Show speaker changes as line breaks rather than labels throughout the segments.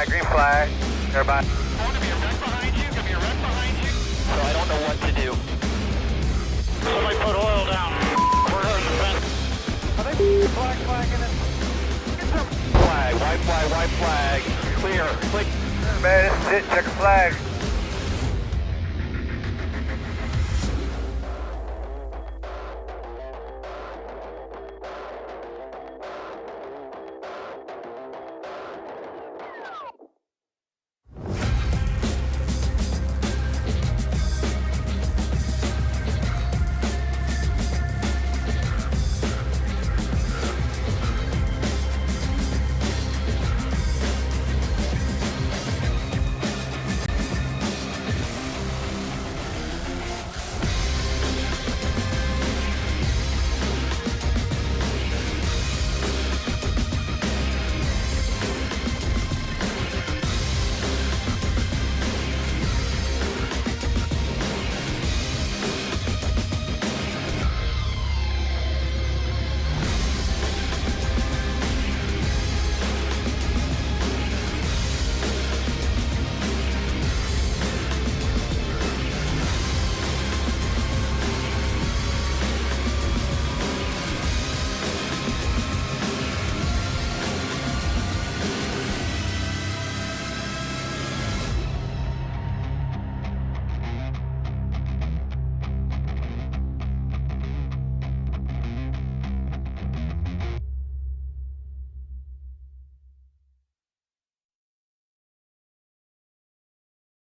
green flag. Everybody.
Going to be a wreck behind you, going to be a wreck behind you.
So I don't know what to do.
Somebody put oil down. We're hurting the fence.
Are they flagging it? Flag, white flag. Clear. Click. Man, this is it. Check the flag.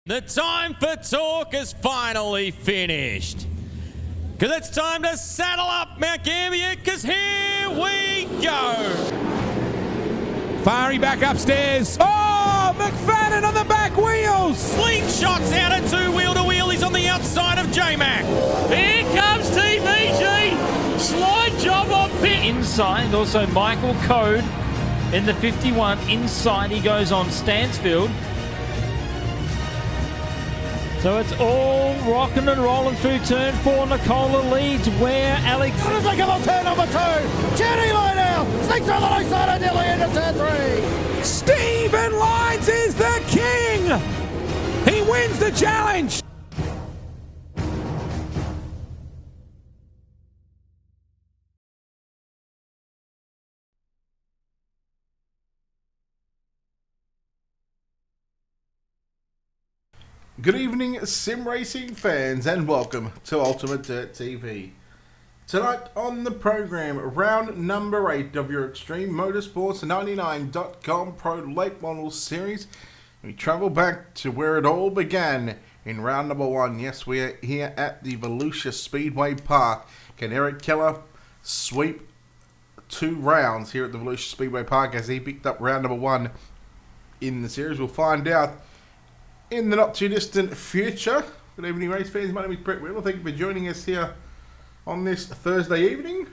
The time for talk is finally finished. Because it's time to saddle up Mount Gambier, because here we go.
Fari back upstairs. Oh, McFadden on the back wheels.
Slingshots out at two-wheel-to-wheel. He's on the outside of J-Mac.
Here comes TVG. Slide job on pit. Inside, also Michael Code in the 51. Inside he goes on Stansfield. So it's all rocking and rolling through turn 4. Nicola leads where Alex...
Take him on turn number 2. Jenny line now. Sneaks on the right side and nearly into turn 3.
Stephen Lyons is the king. He wins the challenge.
Good evening, sim racing fans, and welcome to Ultimate Dirt TV. Tonight on the program, round number 8 of your Extreme Motorsports 99.com Pro Late Model Series. We travel back to where it all began in round number 1. Yes, we are here at the Volusia Speedway Park. Can Eric Keller sweep 2 rounds here at the Volusia Speedway Park as he picked up round number 1 in the series? We'll find out in the not too distant future. Good evening, race fans. My name is Brett Wheeler. Thank you for joining us here on this Thursday evening.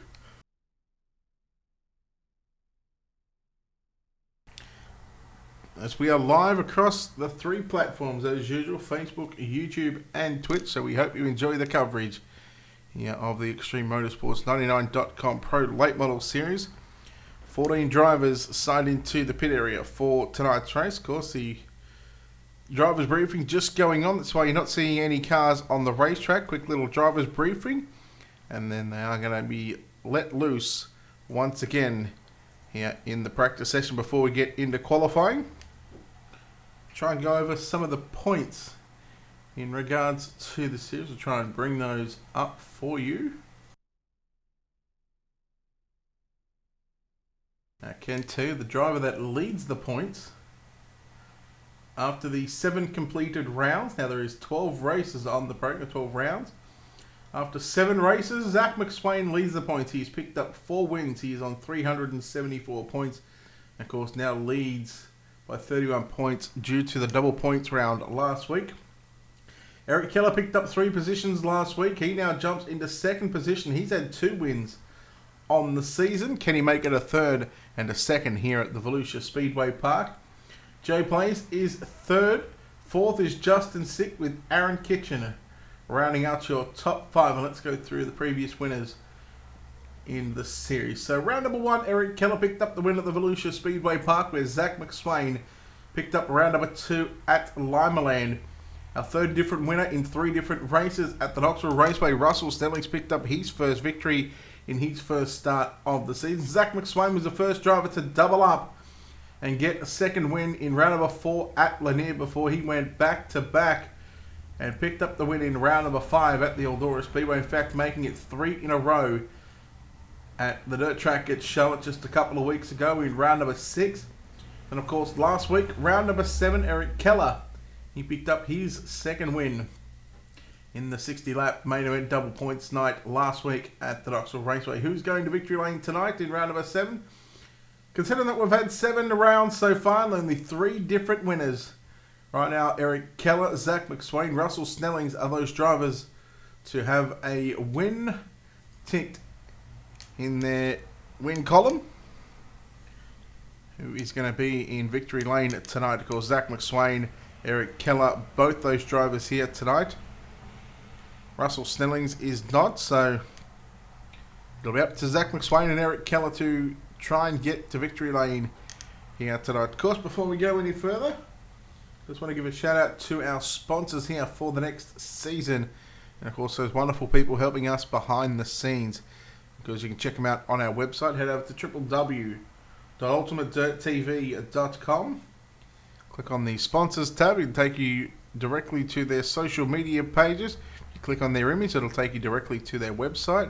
As we are live across the 3 platforms as usual, Facebook, YouTube and Twitch. So we hope you enjoy the coverage here of the Extreme Motorsports 99.com Pro Late Model Series. 14 drivers signed into the pit area for tonight's race. Of course, the driver's briefing just going on. That's why you're not seeing any cars on the racetrack. Quick little driver's briefing. And then they are going to be let loose once again here in the practice session before we get into qualifying. Try and go over some of the points in regards to the series. We'll try and bring those up for you. I can tell you the driver that leads the points after the 7 completed rounds. Now there is 12 races on the program, 12 rounds. After 7 races, Zach McSwain leads the points. He's picked up 4 wins. He is on 374 points. Of course, now leads by 31 points due to the double points round last week. Eric Keller picked up 3 positions last week. He now jumps into 2nd position. He's had 2 wins on the season. Can he make it a 3rd and a 2nd here at the Volusia Speedway Park? Jay Plains is 3rd. 4th is Justin Sick with Aaron Kitchener, rounding out your top 5. And let's go through the previous winners in the series. So round number 1, Eric Keller picked up the win at the Volusia Speedway Park, where Zach McSwain picked up round number 2 at Limaland. Our third different winner in 3 different races at the Knoxville Raceway. Russell Stelling's picked up his first victory in his first start of the season. Zach McSwain was the first driver to double up and get a second win in round number 4 at Lanier before he went back to back and picked up the win in round number 5 at the Eldora Speedway. In fact, making it 3 in a row at the dirt track at Charlotte just a couple of weeks ago in round number 6. And of course, last week, round number 7, Eric Keller. He picked up his second win in the 60-lap main event double points night last week at the Knoxville Raceway. Who's going to victory lane tonight in round number 7? Considering that we've had 7 rounds so far and only 3 different winners. Right now, Eric Keller, Zach McSwain, Russell Snellings are those drivers to have a win ticked in their win column. Who is going to be in victory lane tonight? Of course, Zach McSwain, Eric Keller, both those drivers here tonight. Russell Snellings is not, so it'll be up to Zach McSwain and Eric Keller to try and get to victory lane here tonight. Of course, before we go any further, just want to give a shout out to our sponsors here for the next season. And of course, those wonderful people helping us behind the scenes. Because you can check them out on our website. Head over to www.ultimatedirttv.com. Click on the sponsors tab. It'll take you directly to their social media pages. If you click on their image, it'll take you directly to their website.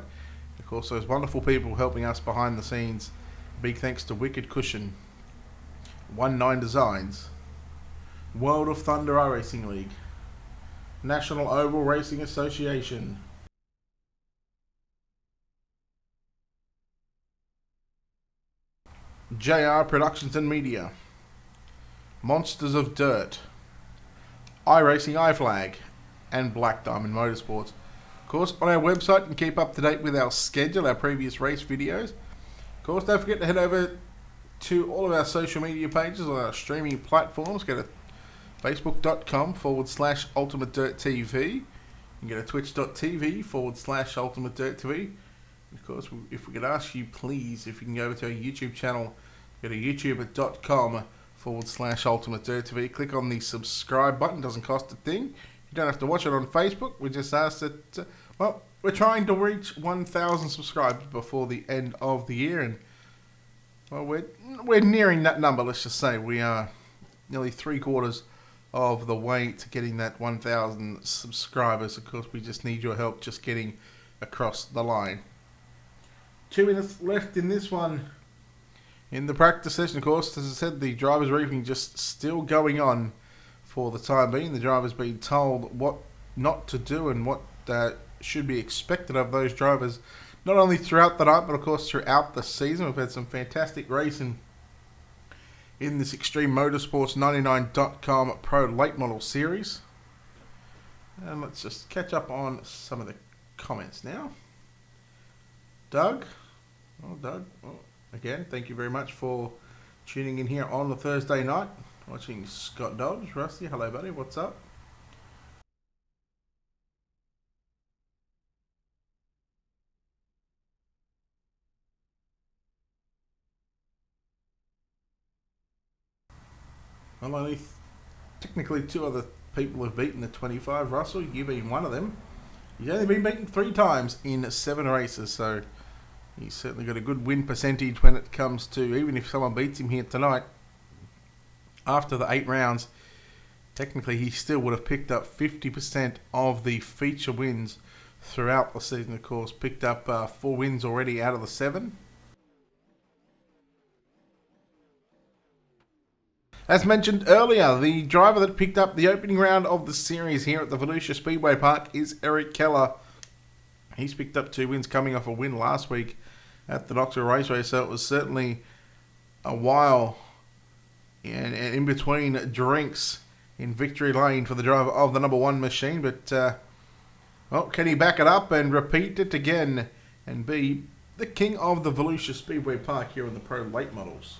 Of course, those wonderful people helping us behind the scenes. Big thanks to Wicked Cushion, 19 Designs, World of Thunder iRacing League, National Oval Racing Association, JR Productions and Media, Monsters of Dirt, iRacing iFlag, and Black Diamond Motorsports. Of course, on our website you can keep up to date with our schedule, our previous race videos. Of course, don't forget to head over to all of our social media pages on our streaming platforms. Go to facebook.com/UltimateDirtTV. You can go to twitch.tv/UltimateDirtTV. Of course, if we could ask you, please, if you can go over to our YouTube channel, go to youtube.com/UltimateDirtTV. Click on the subscribe button. Doesn't cost a thing. You don't have to watch it on Facebook. We just ask that, well, we're trying to reach 1,000 subscribers before the end of the year. And, well, we're nearing that number, let's just say. We are nearly 3/4 of the way to getting that 1,000 subscribers. Of course, we just need your help just getting across the line. 2 minutes left in this one. In the practice session, of course, as I said, the drivers' briefing just still going on for the time being. The drivers being told what not to do and what should be expected of those drivers, not only throughout the night, but of course throughout the season. We've had some fantastic racing in this Extreme Motorsports 99.com Pro Late Model Series. And let's just catch up on some of the comments now. Doug. Oh, Doug. Oh, again, thank you very much for tuning in here on the Thursday night. Watching Scott Dobbs. Rusty, hello buddy, what's up? Well, only technically 2 other people have beaten the 25. Russell, you being one of them. He's only been beaten 3 times in 7 races, so he's certainly got a good win percentage when it comes to, even if someone beats him here tonight, after the 8 rounds, technically he still would have picked up 50% of the feature wins throughout the season. Of course, picked up 4 wins already out of the 7. As mentioned earlier, the driver that picked up the opening round of the series here at the Volusia Speedway Park is Eric Keller. He's picked up 2 wins coming off a win last week at the Knoxville Raceway, so it was certainly a while and in between drinks in victory lane for the driver of the number 1 machine. But, well, can he back it up and repeat it again and be the king of the Volusia Speedway Park here in the Pro Late Models?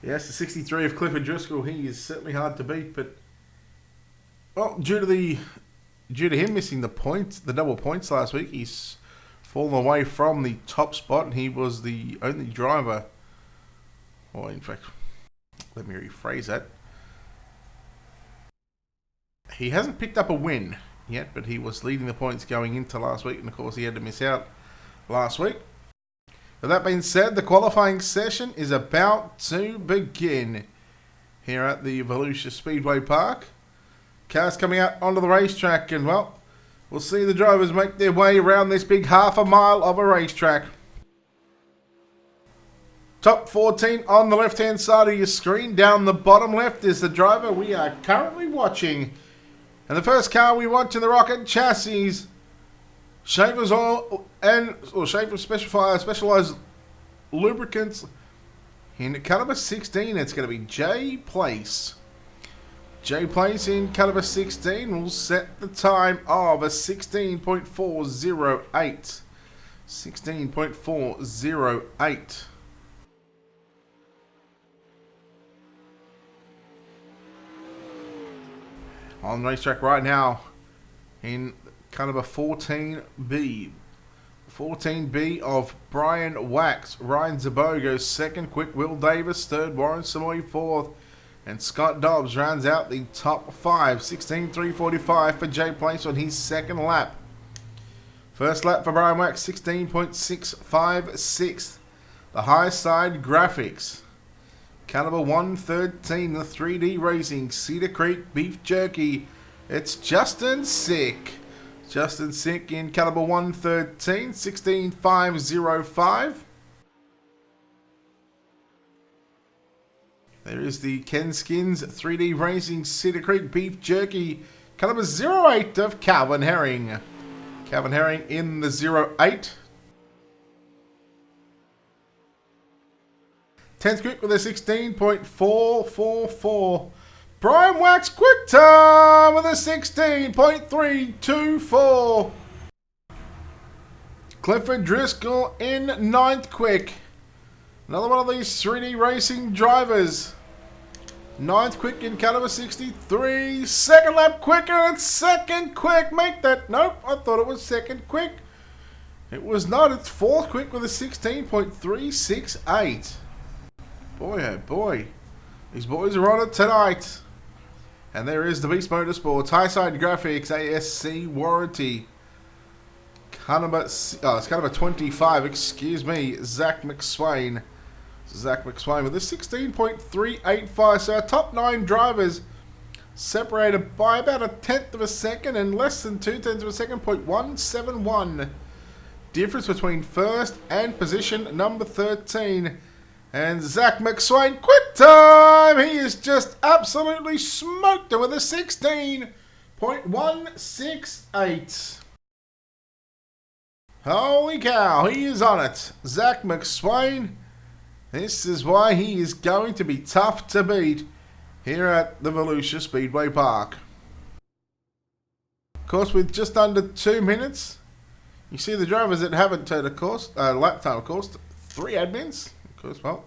Yes, the 63 of Clifford Driscoll, he is certainly hard to beat, but, well, due to him missing the double points last week, he's fallen away from the top spot, and he was the only driver Or in fact, let me rephrase that. He hasn't picked up a win yet, but he was leading the points going into last week, and of course he had to miss out last week. With that being said, the qualifying session is about to begin here at the Volusia Speedway Park. Cars coming out onto the racetrack, and well, we'll see the drivers make their way around this big half a mile of a racetrack. Top 14 on the left-hand side of your screen. Down the bottom left is the driver we are currently watching. And the first car we watch in the Rocket chassis, Schaefer's Oil and Schaefer Specialized Lubricants. In caliber 16, it's going to be J Place. J Place in caliber 16 will set the time of a 16.408. 16.408. On the racetrack right now in caliber 14B. 14B of Brian Wax. Ryan Zabot goes second. Quick Will Davis third. Warren Samoy fourth. And Scott Dobbs rounds out the top five. 16.345 for Jay Place on his second lap. First lap for Brian Wax, 16.656. The high side graphics. Caliber 113, the 3D Racing, Cedar Creek Beef Jerky. It's Justin Sick. Justin Sick in caliber 113, 16.505. There is the Ken Skins 3D Racing Cedar Creek Beef Jerky, caliber 08 of Calvin Herring. Calvin Herring in the 08. 10th quick with a 16.444. Brian Wax quick time with a 16.324. Clifford Driscoll in 9th quick. Another one of these 3D Racing drivers. 9th quick in caliber 63. Second lap quicker. It's second quick. Make that. Nope, I thought it was second quick. It was not. It's 4th quick with a 16.368. Boy, oh boy. These boys are on it tonight. And there is the Beast Motorsports High Side Graphics ASC warranty. It's caliber 25, excuse me. Zach McSwain. Zach McSwain with a 16.385. So our top 9 drivers separated by about a tenth of a second and less than 2/10 of a second. 0.171 difference between first and position number 13. And Zach McSwain, quick time! He is just absolutely smoked him with a 16.168. Holy cow, he is on it. Zach McSwain, this is why he is going to be tough to beat here at the Volusia Speedway Park. Of course, with just under 2 minutes, you see the drivers that haven't turned a course, lap time, of course, 3 admins. Of course, well,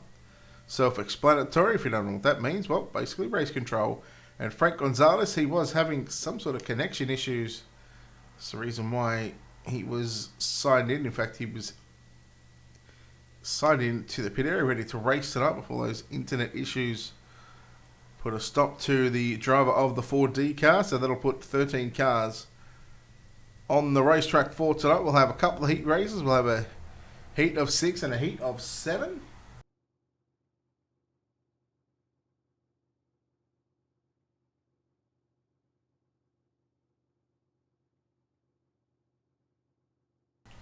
self-explanatory if you don't know what that means. Well, basically race control. And Frank Gonzalez, he was having some sort of connection issues. That's the reason why he was signed in. In fact, he was signed in to the pit area ready to race tonight before those internet issues put a stop to the driver of the 4D car. So that'll put 13 cars on the racetrack for tonight. We'll have a couple of heat races. We'll have a heat of 6 and a heat of 7.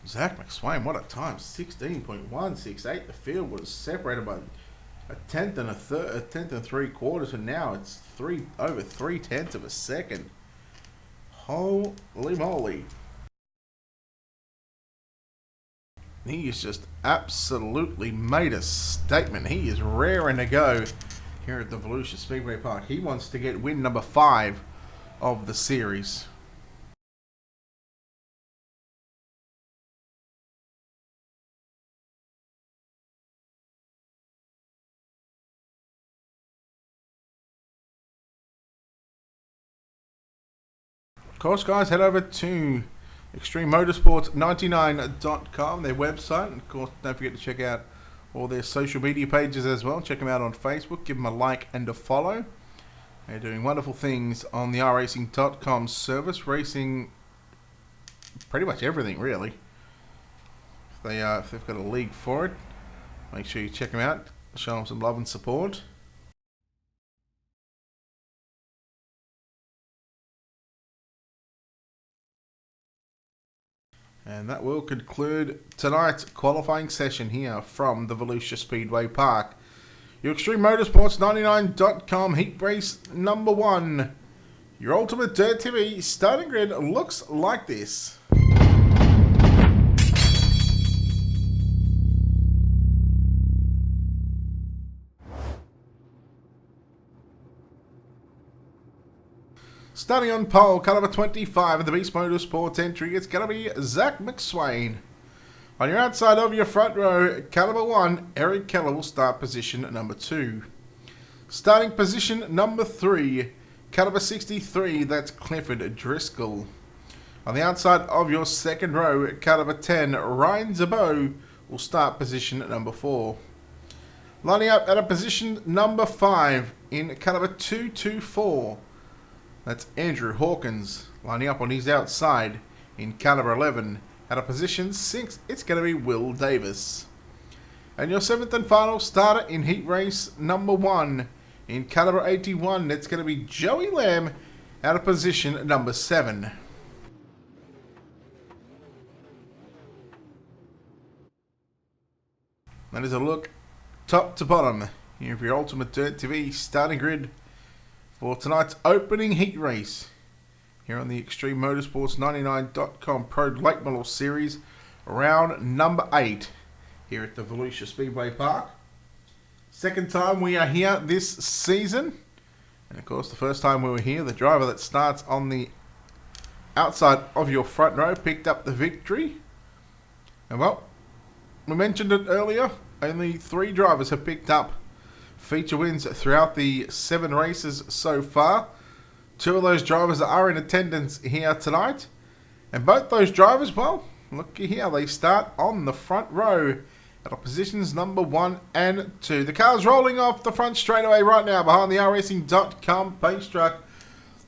Zach McSwain, what a time. 16.168. The field was separated by a tenth and 3/4, and now it's over 3/10 of a second. Holy moly. He has just absolutely made a statement. He is raring to go here at the Volusia Speedway Park. He wants to get win number 5 of the series. Of course, guys, head over to ExtremeMotorsports99.com, their website. And of course, don't forget to check out all their social media pages as well. Check them out on Facebook. Give them a like and a follow. They're doing wonderful things on the racing.com service, racing pretty much everything really. If they've got a league for it, make sure you check them out. Show them some love and support. And that will conclude tonight's qualifying session here from the Volusia Speedway Park. Your Extreme Motorsports 99.com heat race number 1. Your Ultimate Dirt TV starting grid looks like this. Starting on pole, car number 25 of the Beast Motorsports entry, it's going to be Zach McSwain. On your outside of your front row, car number 1, Eric Keller will start position number 2. Starting position number 3, car number 63, that's Clifford Driscoll. On the outside of your second row, car number 10, Ryan Zabot will start position number 4. Lining up at a position number 5 in car number 224. That's Andrew Hawkins. Lining up on his outside in car number 11. At a position 6, it's going to be Will Davis. And your 7th and final starter in heat race number 1. In car number 81, it's going to be Joey Lamb at a position number 7. That is a look top to bottom here of your Ultimate Dirt TV starting grid for tonight's opening heat race here on the Extreme Motorsports 99.com Pro Late Model Series, round number 8 here at the Volusia Speedway Park. Second time we are here this season, and of course the first time we were here, the driver that starts on the outside of your front row picked up the victory. And well, we mentioned it earlier, only 3 drivers have picked up feature wins throughout the 7 races so far. 2 of those drivers are in attendance here tonight. And both those drivers, well, looky here, they start on the front row at positions number 1 and 2. The car's rolling off the front straightaway right now behind the racing.com pace truck.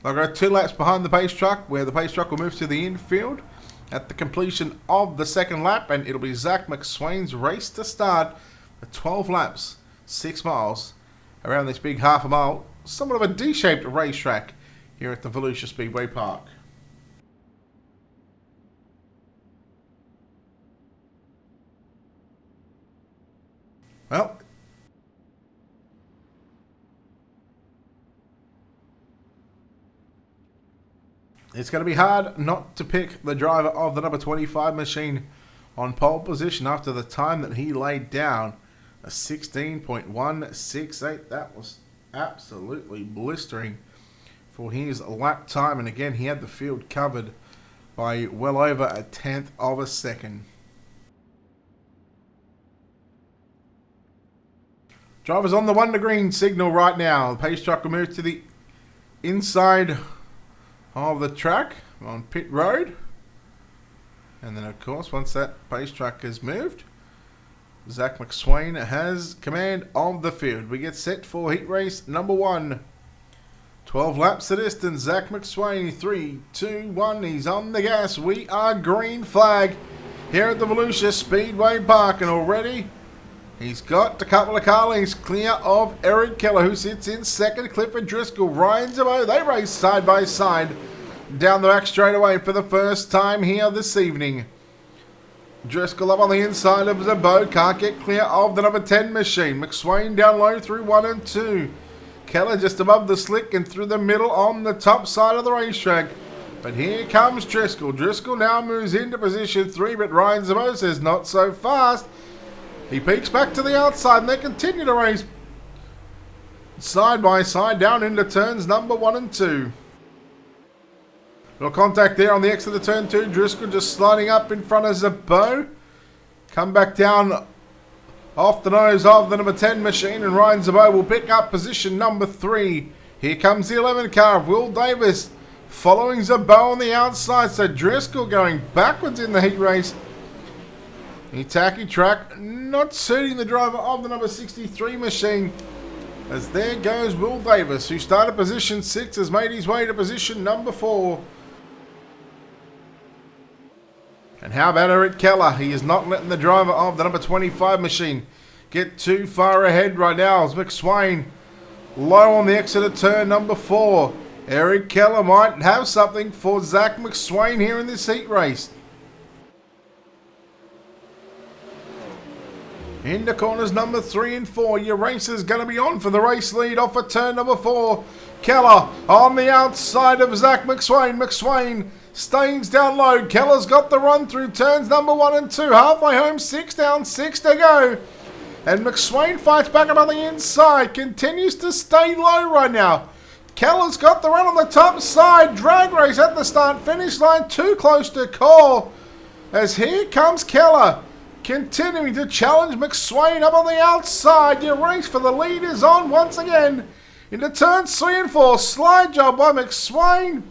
They'll go 2 laps behind the pace truck, where the pace truck will move to the infield at the completion of the second lap, and it'll be Zach McSwain's race to start at 12 laps. 6 miles around this big half a mile, somewhat of a D-shaped racetrack here at the Volusia Speedway Park. Well, it's going to be hard not to pick the driver of the number 25 machine on pole position after the time that he laid down. A 16.168. That was absolutely blistering for his lap time. And again, he had the field covered by well over a 1/10 of a second. Drivers on the 1 to green signal right now. The pace truck will move to the inside of the track on pit road. And then, of course, once that pace truck has moved, Zach McSwain has command of the field. We get set for heat race number 1. 12 laps the distance. Zach McSwain, 3, 2, 1. He's on the gas. We are green flag here at the Volusia Speedway Park. And already he's got a couple of car lengths clear of Eric Keller, who sits in second. Clifford Driscoll, Ryan Zabot. They race side by side down the back straightaway for the first time here this evening. Driscoll up on the inside of Zabot. Can't get clear of the number 10 machine. McSwain down low through 1 and 2. Keller just above the slick and through the middle on the top side of the racetrack. But here comes Driscoll. Driscoll now moves into position 3, but Ryan Zabot says not so fast. He peeks back to the outside, and they continue to race side by side down into turns number 1 and 2. Little contact there on the exit of turn 2. Driscoll just sliding up in front of Zabot. Come back down off the nose of the number 10 machine, and Ryan Zabot will pick up position number 3. Here comes the 11 car of Will Davis following Zabot on the outside. So Driscoll going backwards in the heat race
The attacking track not suiting the driver of the number 63 machine. As there goes Will Davis, who started position 6, has made his way to position number 4. And how about Eric Keller? He is not letting the driver of the number 25 machine get too far ahead right now. As McSwain low on the exit of turn number 4. Eric Keller might have something for Zach McSwain here in this heat race. Into corners number 3 and 4. Your race is going to be on for the race lead off of turn number 4. Keller on the outside of Zach McSwain. McSwain stays down low. Keller's got the run through turns number 1 and 2. Halfway home, 6 down, 6 to go. And McSwain fights back up on the inside. Continues to stay low right now. Keller's got the run on the top side. Drag race at the start. Finish line too close to call. As here comes Keller. Continuing to challenge McSwain up on the outside. Your race for the lead is on once again. Into turns 3 and 4. Slide job by McSwain.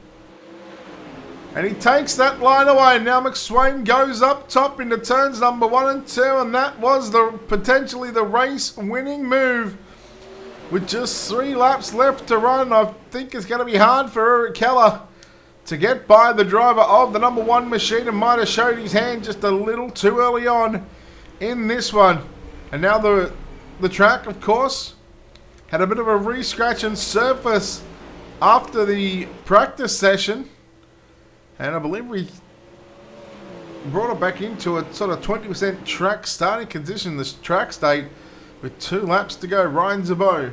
And he takes that line away. Now McSwain goes up top into turns number 1 and 2. And that was potentially the race winning move. With just 3 laps left to run, I think it's going to be hard for Eric Keller to get by the driver of the number 1 machine, and might have showed his hand just a little too early on in this one. And now the track, of course, had a bit of a re-scratch and surface after the practice session. And I believe we brought it back into a sort of 20% track starting condition, this track state, with 2 laps to go. Ryan Zabot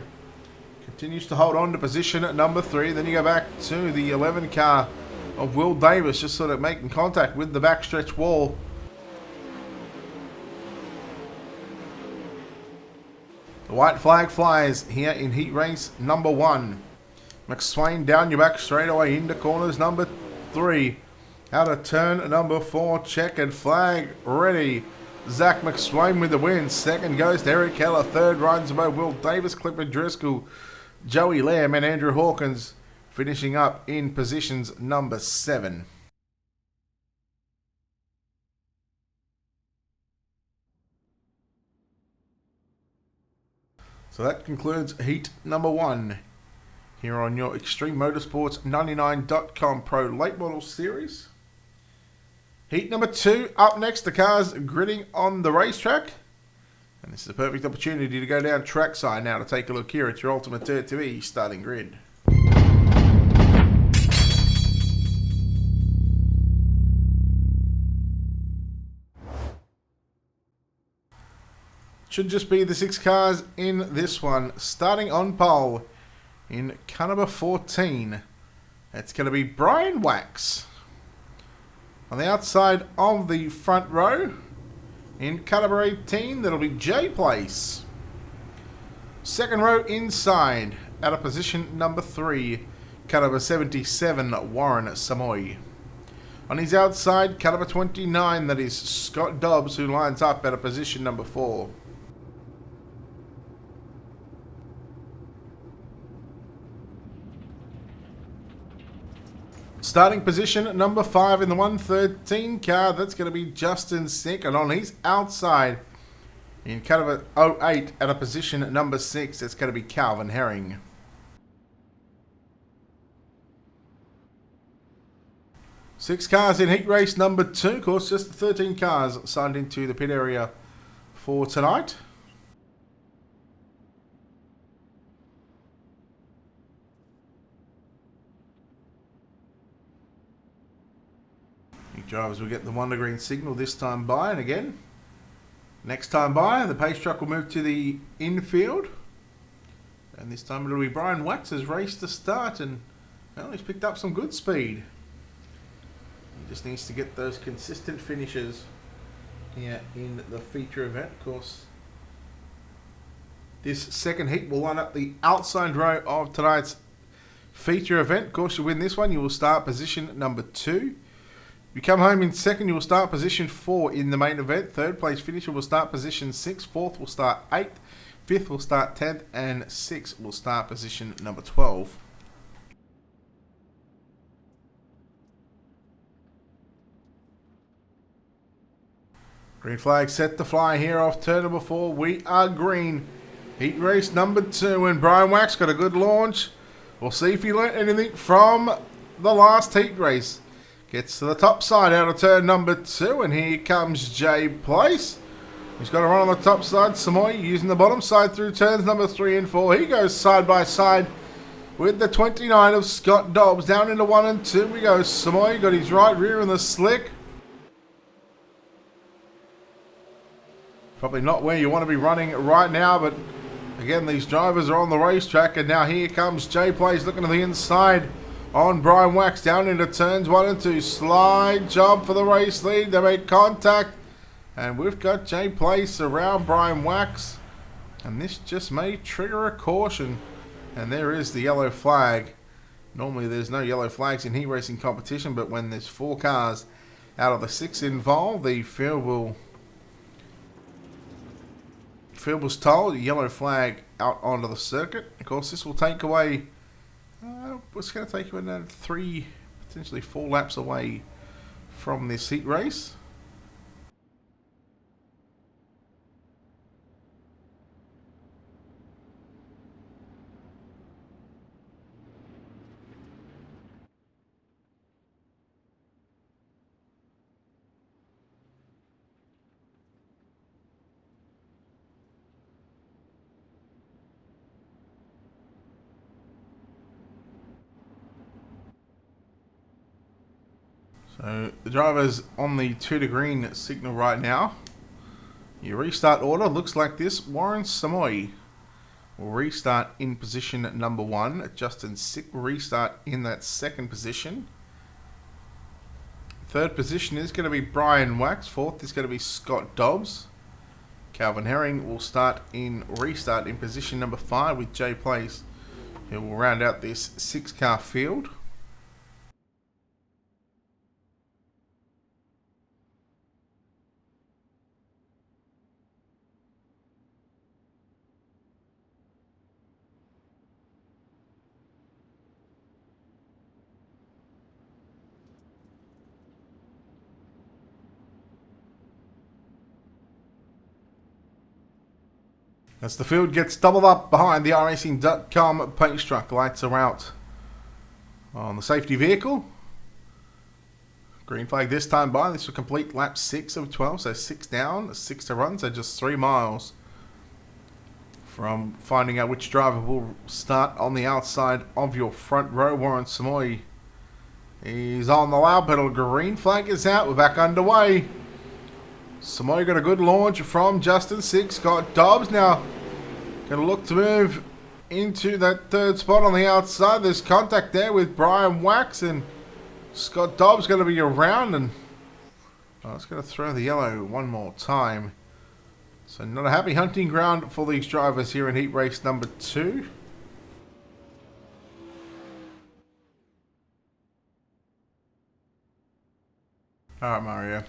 continues to hold on to position at number 3. Then you go back to the 11 car of Will Davis, just sort of making contact with the backstretch wall. The white flag flies here in heat race number 1. McSwain down your back straight away into corners number 3. Out of turn number 4. Checkered flag ready. Zach McSwain with the win. Second goes to Eric Keller. Third rides above Will Davis, Clifford Driscoll, Joey Lamb and Andrew Hawkins finishing up in positions number 7. So that concludes heat number 1 here on your Extreme Motorsports 99.com Pro Late Model Series. Heat number 2 up next. The cars gridding on the racetrack. And this is a perfect opportunity to go down trackside now to take a look here at your Ultimate Dirt 2E starting grid. Should just be the 6 cars in this one. Starting on pole in car number 14. It's going to be Brian Wax. On the outside of the front row, in car number 18, that'll be Jay Place. Second row inside, out of position number 3, car number 77, Warren Samoy. On his outside, car number 29, that is Scott Dobbs, who lines up out of position number 4. Starting position number 5 in the 113 car, that's going to be Justin Sink. And on his outside, in car number 08, at a position number 6, it's going to be Calvin Herring. Six cars in heat race number 2. Of course, just the 13 cars signed into the pit area for tonight. Drivers will get the Wonder Green signal this time by, and again, next time by, the pace truck will move to the infield. And this time it'll be Brian Wax's race to start, and well, he's picked up some good speed. He just needs to get those consistent finishes here in the feature event. Of course, this second heat will line up the outside row of tonight's feature event. Of course, you win this one, you will start position number 2. You come home in second, you will start position 4 in the main event. Third place finisher will start position 6. Fourth will start 8th. Fifth will start 10th. And 6th will start position number 12. Green flag set to fly here off turn number 4. We are green. Heat race number 2, and Brian Wax got a good launch. We'll see if he learnt anything from the last heat race. Gets to the top side out of turn number 2, and here comes Jay Place. He's got to run on the top side. Samoy using the bottom side through turns number 3 and 4. He goes side by side with the 29 of Scott Dobbs. Down into 1 and 2 we go. Samoy got his right rear in the slick. Probably not where you want to be running right now, but again, these drivers are on the racetrack, and now here comes Jay Plays looking to the inside on Brian Wax down into turns 1 and 2. Slide job for the race lead. They make contact, and we've got Jay Place around Brian Wax, and this just may trigger a caution. And there is the yellow flag. Normally there's no yellow flags in heat racing competition, but when there's 4 cars out of the 6 involved, the field was told yellow flag out onto the circuit. Of course, this will take away, it's going to take you another 3, potentially 4 laps away from this heat race. So the driver's on the 2 to green signal right now. Your restart order looks like this. Warren Samoy will restart in position number 1. Justin Sick will restart in that 2nd position. 3rd position is going to be Brian Wax. 4th is going to be Scott Dobbs. Calvin Herring will restart in position number 5 with Jay Place, who will round out this 6-car field. As the field gets doubled up behind the iRacing.com paint struck, lights are out on the safety vehicle. Green flag this time by. This will complete lap 6 of 12, so 6 down, 6 to run, so just 3 miles from finding out which driver will start on the outside of your front row. Warren Samoy is on the loud pedal. Green flag is out. We're back underway. Samoy got a good launch from Justin Sick. Scott Dobbs now going to look to move into that 3rd spot on the outside. There's contact there with Brian Wax, and Scott Dobbs going to be around, and it's going to throw the yellow one more time. So not a happy hunting ground for these drivers here in heat race number 2. Alright, Mario.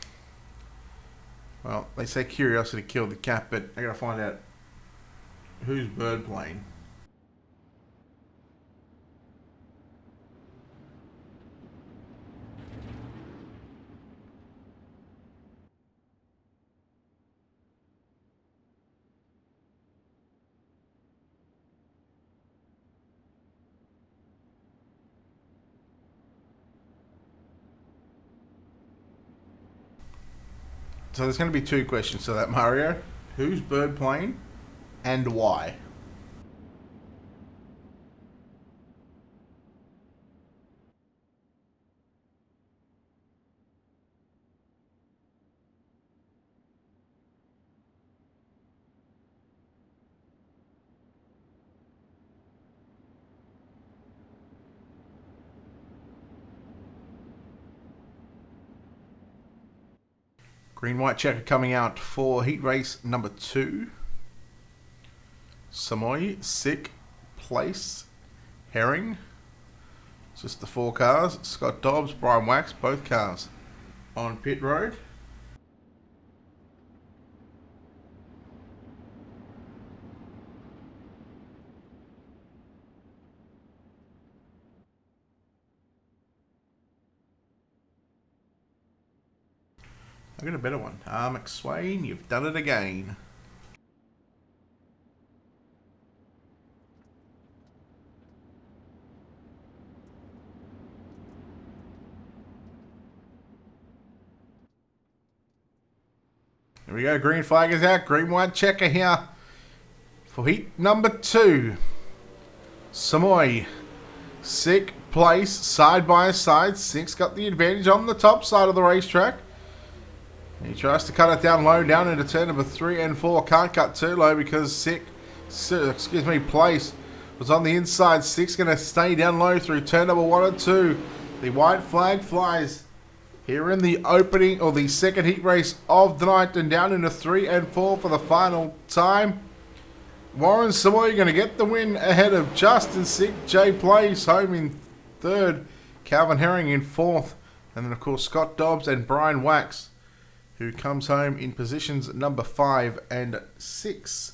Well, they say curiosity killed the cat, but I gotta find out who's bird plane. So there's going to be 2 questions to that, Mario. Who's bird plane and why? Green-white checker coming out for heat race number 2. Samoy, Sick, Place, Herring. Just the 4 cars. Scott Dobbs, Brian Wax, both cars on pit road.
I got a better one. McSwain, you've done it again. Here we go. Green flag is out. Green white checker here for heat number 2. Samoy. Sick place, side by side. Sick's got the advantage on the top side of the racetrack. He tries to cut it down low, down into turn number 3 and 4. Can't cut too low because place was on the inside. Sick's going to stay down low through turn number 1 and 2. The white flag flies here in the opening or the second heat race of the night, and down into 3 and 4 for the final time. Warren Samoy going to get the win ahead of Justin Sick. J Place home in 3rd. Calvin Herring in 4th. And then, of course, Scott Dobbs and Brian Wax, who comes home in positions number 5 and 6.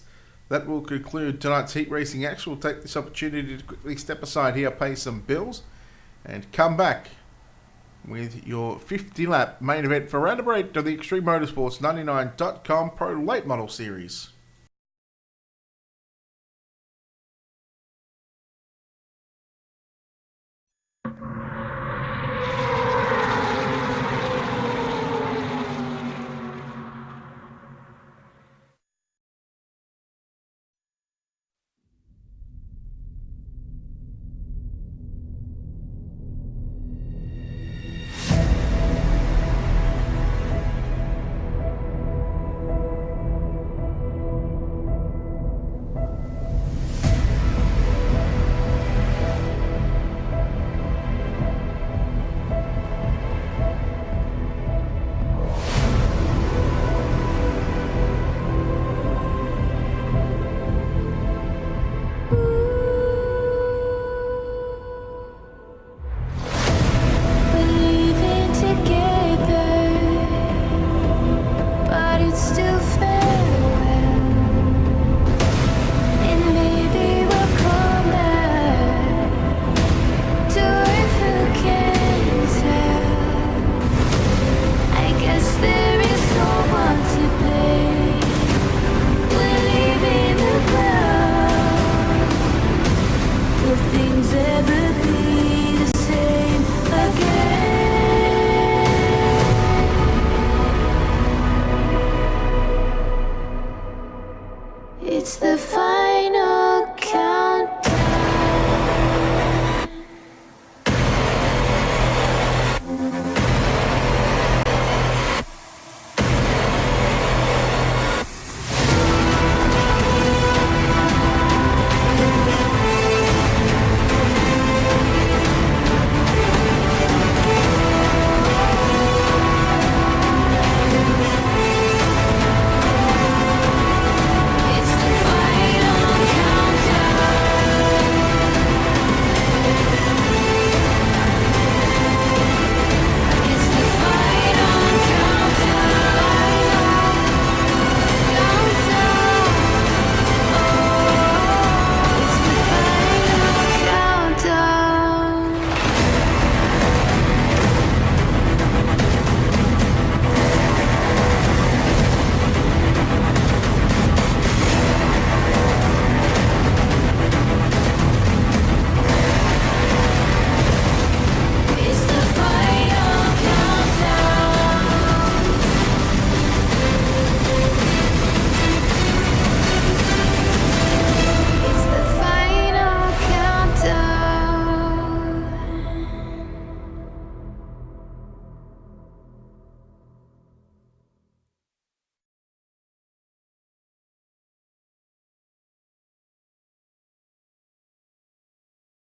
That will conclude tonight's heat racing action. We'll take this opportunity to quickly step aside here, pay some bills, and come back with your 50-lap main event for round number 8 of the Extreme Motorsports 99.com Pro Late Model Series.
It's the final countdown.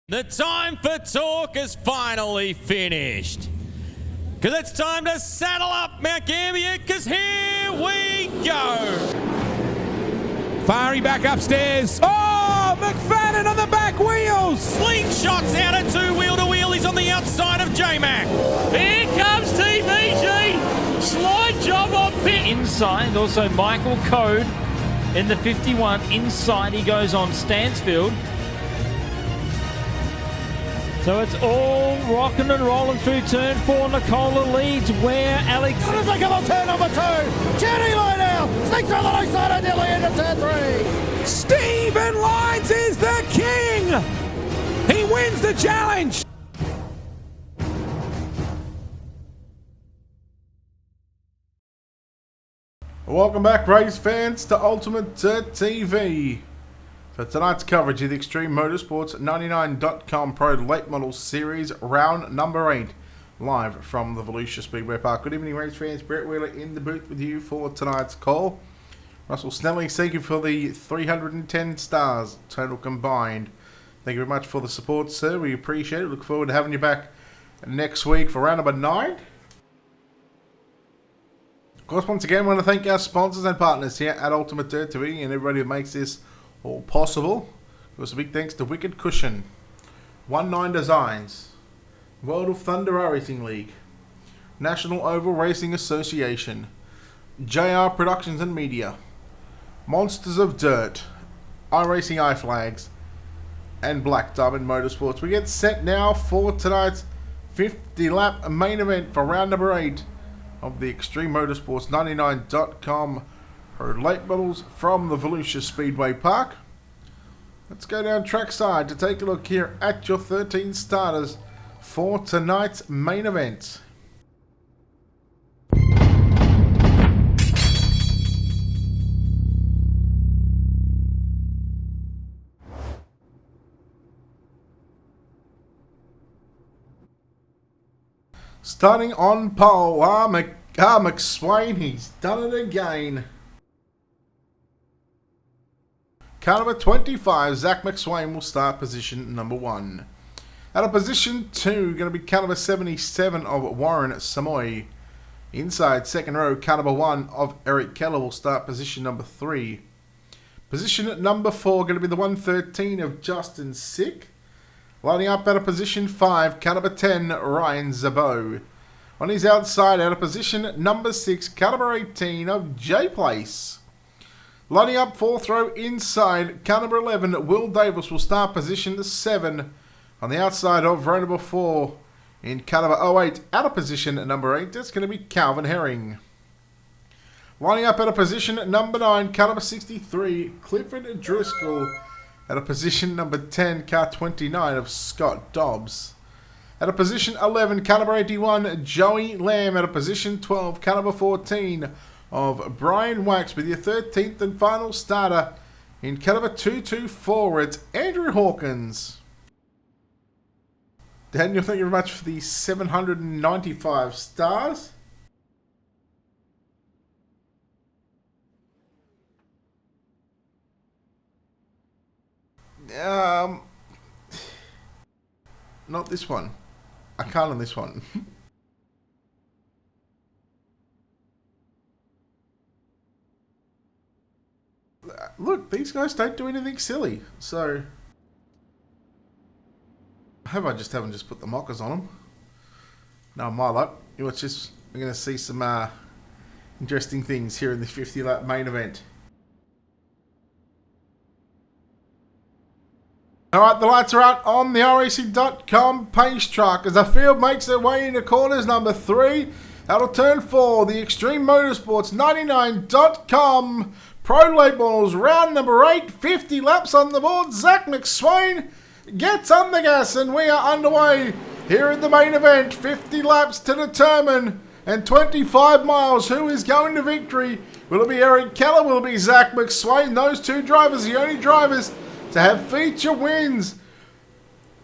The time for talk is finally finished. Because it's time to saddle up Mount Gambier, because here we go.
Fari back upstairs. Oh, McFadden on the back wheels.
Slingshots out at two-wheel to wheel. He's on the outside of J-Mac.
Here comes TVG. Slide job on pit. Inside, also Michael Code in the 51. Inside he goes on Stansfield. So it's all rocking and rolling through turn 4. Nicola leads where Alex...
As they come on turn number 2, Jenny line out, sneaks through the low side and nearly into turn 3.
Stephen Lyons is the king. He wins the challenge.
Welcome back, race fans, to Ultimate Dirt TV. For tonight's coverage of the Extreme Motorsports 99.com Pro Late Model Series, round number 8, live from the Volusia Speedway Park. Good evening, race fans. Brett Wheeler in the booth with you for tonight's call. Russell Snelling, thank you for the 310 stars total combined. Thank you very much for the support, sir. We appreciate it. Look forward to having you back next week for round number 9. Of course, once again, I want to thank our sponsors and partners here at Ultimate Dirt TV and everybody who makes this all possible. Of course, a big thanks to Wicked Cushion, 19 Designs, World of Thunder Racing League, National Oval Racing Association, JR Productions and Media, Monsters of Dirt, iRacing iFlags, and Black Diamond Motorsports. We get set now for tonight's 50-lap main event for round number 8 of the Extreme Motorsports 99.com Pro Late Models from the Volusia Speedway Park. Let's go down trackside to take a look here at your 13 starters for tonight's main event. Starting on pole, McSwain, he's done it again. Car number 25, Zach McSwain will start position number 1. Out of position 2, going to be car number 77 of Warren Samoy. Inside second row, car number 1 of Eric Keller will start position number 3. Position number 4, going to be the 113 of Justin Sick. Lining up out of position 5, car number 10, Ryan Zabo. On his outside, out of position number 6, car number 18 of J Place. Lining up 4th row inside, car number 11, Will Davis will start position 7. On the outside of row number 4, in car number 08, out of position number 8, that's going to be Calvin Herring. Lining up out of position number 9, car number 63, Clifford Driscoll. At a position number 10, car 29 of Scott Dobbs. At a position 11, car number 81, Joey Lamb. At a position 12, car number 14 of Brian Wax. With your 13th and final starter in car number 224, it's Andrew Hawkins. Daniel, thank you very much for the 795 stars. Not this one. I can't on this one. Look, these guys don't do anything silly, so I hope I just haven't put the mockers on them. No, my luck. We're going to see some interesting things here in the 50-lap main event. Alright, the lights are out on the iRacing.com pace truck as the field makes their way into corners number 3. Out of turn 4, the Extreme Motorsports 99.com Pro Late Models round number 8, 50 laps on the board. Zach McSwain gets on the gas and we are underway here in the main event. 50 laps to determine and 25 miles. Who is going to victory? Will it be Eric Keller? Will it be Zach McSwain? Those two drivers, the only drivers to have feature wins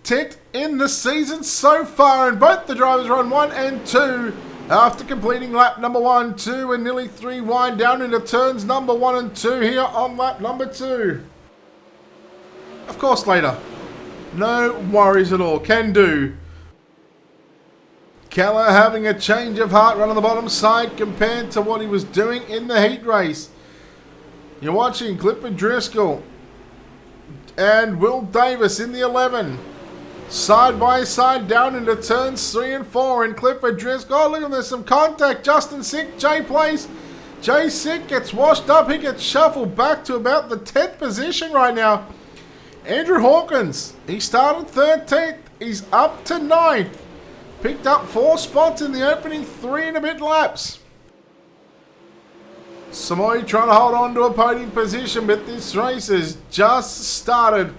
ticked in the season so far, and both the drivers run 1 and 2 after completing lap number 1, 2 and nearly 3 wide down into turns number 1 and 2 here on lap number 2. Of course later, no worries at all, can do. Keller having a change of heart, run on the bottom side compared to what he was doing in the heat race. You're watching Clifford Driscoll and Will Davis in the 11. Side by side down into turns 3 and 4. And Clifford Driscoll. Oh, look at there's some contact. Justin Sick, Jay Place. Jay Sick gets washed up. He gets shuffled back to about the 10th position right now Andrew Hawkins, he started 13th. He's up to 9th. Picked up 4 spots in the opening 3 and a bit laps. Samoy trying to hold on to a podium position, but this race has just started.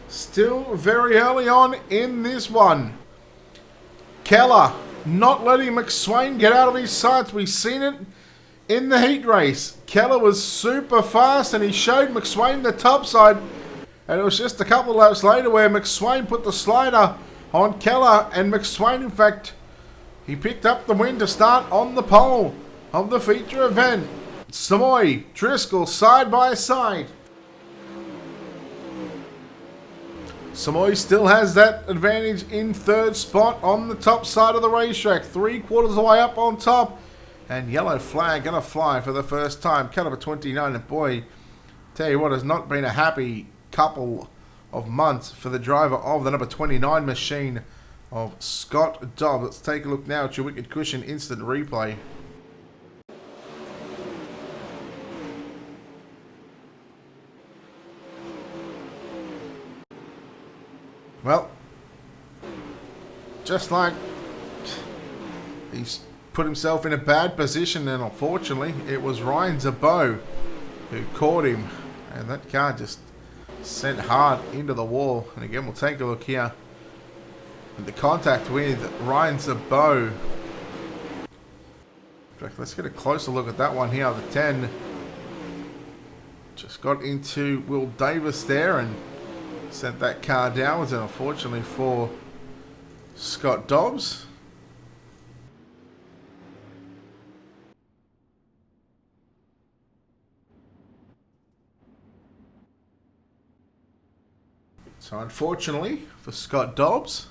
Still very early on in this one. Keller not letting McSwain get out of his sights. We've seen it in the heat race. Keller was super fast and he showed McSwain the top side. And it was just a couple of laps later where McSwain put the slider on Keller. And McSwain, in fact, he picked up the win to start on the pole of the feature event. Samoy, Driscoll side by side. Samoy still has that advantage in 3rd spot on the top side of the racetrack. 3/4 of the way up on top. And yellow flag going to fly for the first time. Caliber 29. And boy, tell you what, has not been a happy couple of months for the driver of the number 29 machine of Scott Dobbs. Let's take a look now at your Wicked Cushion instant replay. Well, just like he's put himself in a bad position, and unfortunately it was Ryan Zabot who caught him, and that car just sent hard into the wall. And again, we'll take a look here at the contact with Ryan Zabot. In fact, let's get a closer look at that one here. The 10 just got into Will Davis there and sent that car downwards, and unfortunately for Scott Dobbs. So unfortunately for Scott Dobbs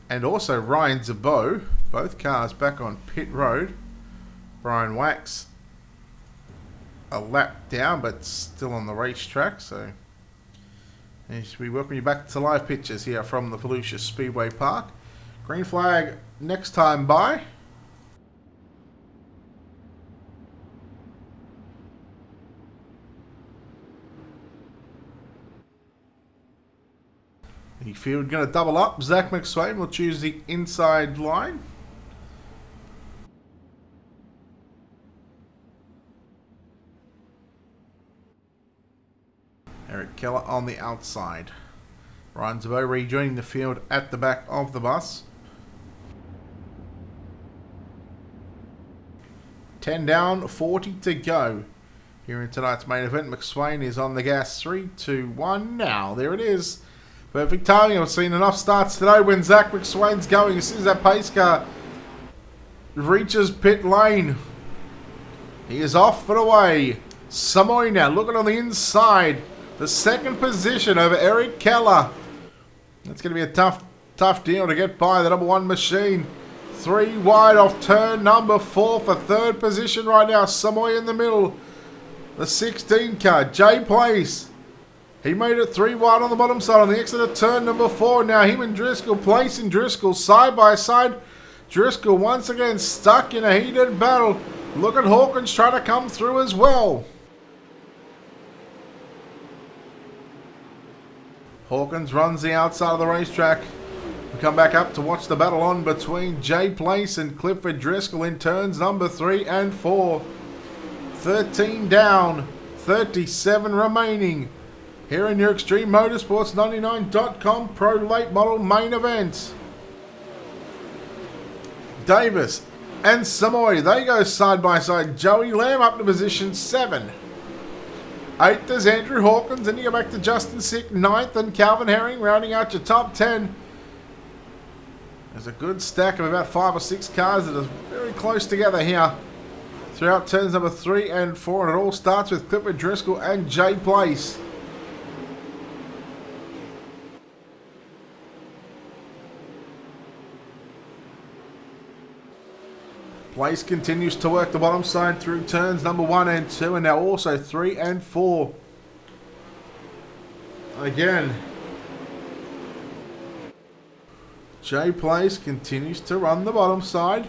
and also Ryan Zabot, both cars back on pit road. Brian Wax a lap down but still on the racetrack, so we welcome you back to live pictures here from the Volusia Speedway Park. Green flag next time by. The field going to double up. Zach McSwain will choose the inside line. Eric Keller on the outside. Ryan Zabot rejoining the field at the back of the bus. 10 down, 40 to go. Here in tonight's main event, McSwain is on the gas. 3, 2, 1. Now, there it is. Perfect timing. I've seen enough starts today when Zach McSwain's going. As soon as that pace car reaches pit lane, he is off and away. Samoy now looking on the inside. The second position over Eric Keller. That's going to be a tough deal to get by the number 1 machine. 3 wide off turn number 4 for 3rd position right now. Samoy in the middle. The 16 car, Jay Place. He made it 3 wide on the bottom side on the exit of turn number 4. Now him and Driscoll, Place and Driscoll side by side. Driscoll once again stuck in a heated battle. Look at Hawkins trying to come through as well. Hawkins runs the outside of the racetrack. We come back up to watch the battle on between Jay Place and Clifford Driscoll in turns number 3 and 4. 13 down, 37 remaining. Here in your Extreme Motorsports 99.com Pro Late Model main event. Davis and Samoy, they go side by side. Joey Lamb up to position 7. 8th is Andrew Hawkins. Then you go back to Justin Sick, 9th, and Calvin Herring rounding out your top 10. There's a good stack of about 5 or 6 cars that are very close together here throughout turns number 3 and 4. And it all starts with Clifford Driscoll and Jay Place. Place continues to work the bottom side through turns number 1 and 2, and now also 3 and 4. Again, Jay Place continues to run the bottom side.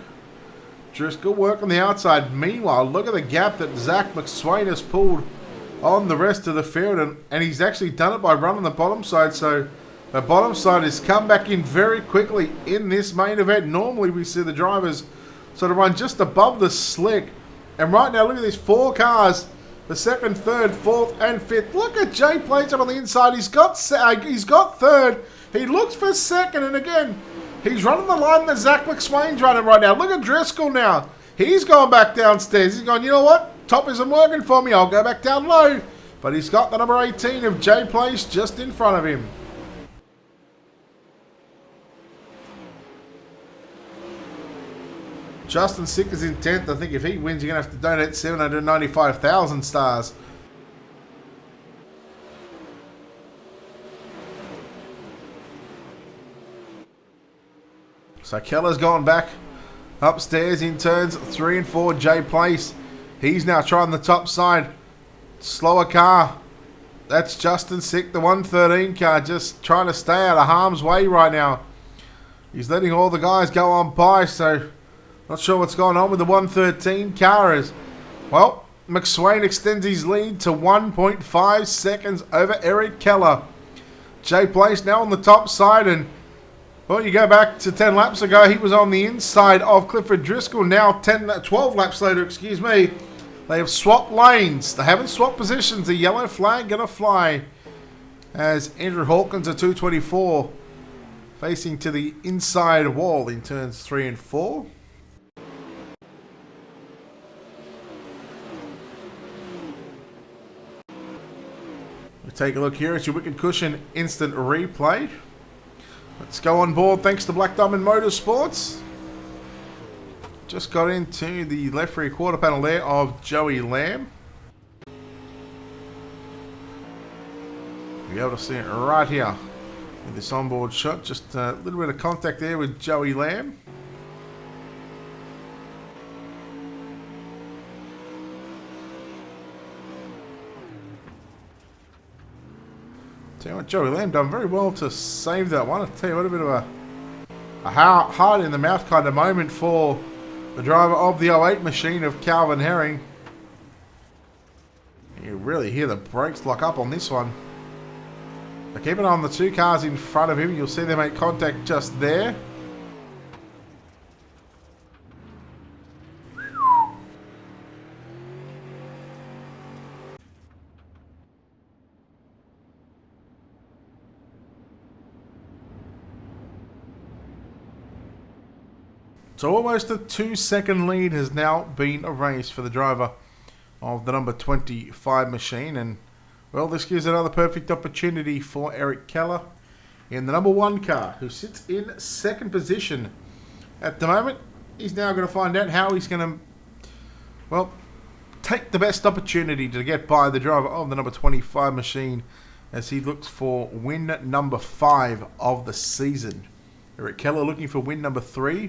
Driscoll work on the outside. Meanwhile, look at the gap that Zach McSwain has pulled on the rest of the field, and he's actually done it by running the bottom side. So the bottom side has come back in very quickly in this main event. Normally we see the drivers sort of run just above the slick, and right now look at these 4 cars, the 2nd, 3rd, 4th and 5th. Look at Jay Plates up on the inside. He's got 3rd. He looks for 2nd, and again he's running the line that Zach McSwain's running right now. Look at Driscoll now. He's gone back downstairs. He's gone, you know what? Top isn't working for me. I'll go back down low. But he's got the number 18 of Jay Place just in front of him. Justin Sick is in 10th. I think if he wins, you're going to have to donate 795,000 stars. So Keller's gone back upstairs in turns 3 and 4. Jay Place. He's now trying the top side. Slower car. That's Justin Sick, the 113 car, just trying to stay out of harm's way right now. He's letting all the guys go on by, so not sure what's going on with the 113 car. As well, McSwain extends his lead to 1.5 seconds over Eric Keller. Jay Place now on the top side, and well, you go back to 10 laps ago, he was on the inside of Clifford Driscoll. Now 12 laps later, excuse me, they have swapped lanes. They haven't swapped positions. The yellow flag going to fly as Andrew Hawkins, a 224, facing to the inside wall in turns 3 and 4. We take a look here at your Wicked Cushion instant replay. Let's go on board thanks to Black Diamond Motorsports. Just got into the left rear quarter panel there of Joey Lamb. You'll be able to see it right here with this onboard shot. Just a little bit of contact there with Joey Lamb. Tell you what, Joey Lamb done very well to save that one. I'll tell you what, a bit of a hard in the mouth kind of moment for the driver of the 08 machine of Calvin Herring. You really hear the brakes lock up on this one. But keep an eye on the 2 cars in front of him. You'll see them make contact just there. So almost a 2-second lead has now been erased for the driver of the number 25 machine. And, well, this gives another perfect opportunity for Eric Keller in the number 1 car, who sits in 2nd position at the moment. He's now going to find out how he's going to, well, take the best opportunity to get by the driver of the number 25 machine as he looks for win number 5 of the season. Eric Keller looking for win number 3.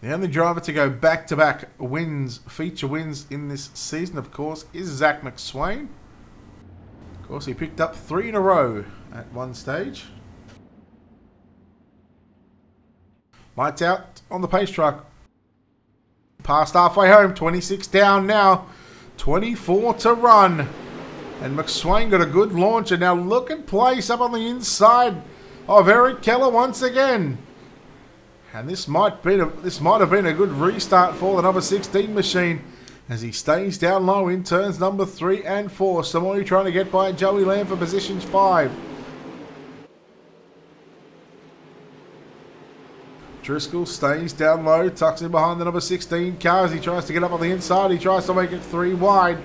The only driver to go back-to-back wins, feature wins in this season, of course, is Zach McSwain. Of course, he picked up 3 in a row at one stage. Lights out on the pace truck. Past halfway home, 26 down now, 24 to run. And McSwain got a good launch, and now look at place up on the inside of Eric Keller once again. And this might have been a good restart for the number 16 machine as he stays down low in turns number 3 and 4. Samoy trying to get by Joey Lamb for positions 5. Driscoll stays down low, tucks in behind the number 16 car as he tries to get up on the inside. He tries to make it 3 wide.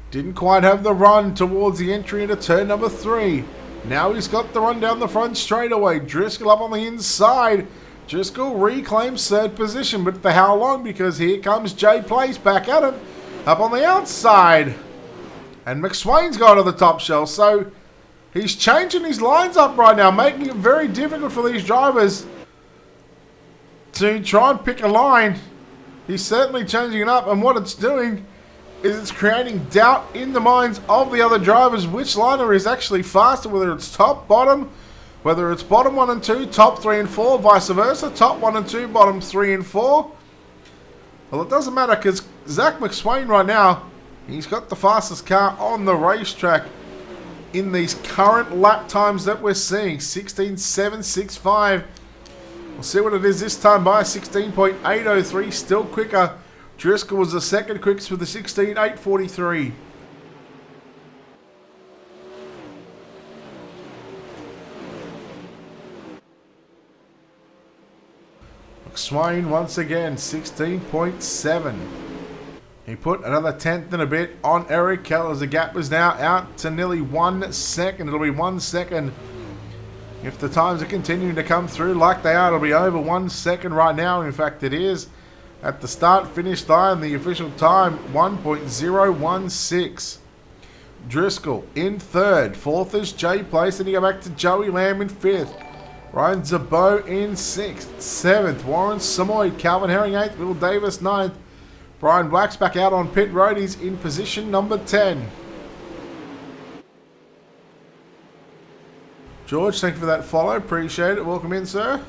Didn't quite have the run towards the entry into turn number 3. Now he's got the run down the front straightaway. Driscoll up on the inside. Driscoll reclaims 3rd position, but for how long? Because here comes Jay Place back at it, up on the outside. And McSwain's gone to the top shelf, so he's changing his lines up right now, making it very difficult for these drivers to try and pick a line. He's certainly changing it up, and what it's doing is it's creating doubt in the minds of the other drivers which liner is actually faster, whether it's top, bottom, whether it's bottom 1 and 2, top 3 and 4, vice versa, top 1 and 2, bottom 3 and 4. Well, it doesn't matter because Zach McSwain right now, he's got the fastest car on the racetrack in these current lap times that we're seeing. 16.765. We'll see what it is this time by 16.803. Still quicker. Driscoll was the second quickest with the 16.843. McSwain once again, 16.7. He put another tenth and a bit on Eric Keller as the gap is now out to nearly 1 second. It'll be 1 second. If the times are continuing to come through like they are, it'll be over 1 second right now. In fact, it is. At the start-finish line, the official time, 1.016. Driscoll in third. Fourth is Jay Place. Then you go back to Joey Lamb in fifth. Ryan Zabo in 6th. 7th, Warren Samoy. Calvin Herring 8th. Will Davis 9th. Brian Black's back out on pit road. He's in position number 10. George, thank you for that follow. Appreciate it. Welcome in, sir.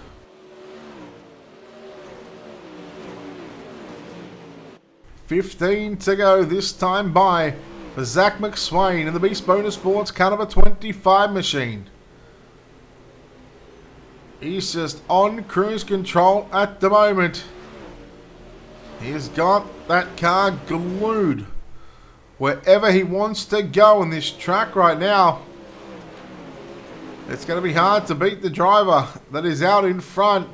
$15 to go this time by for Zach McSwain in the Beast Bonus Sports car number 25 machine. He's just on cruise control at the moment. He's got that car glued wherever he wants to go on this track right now. It's going to be hard to beat the driver that is out in front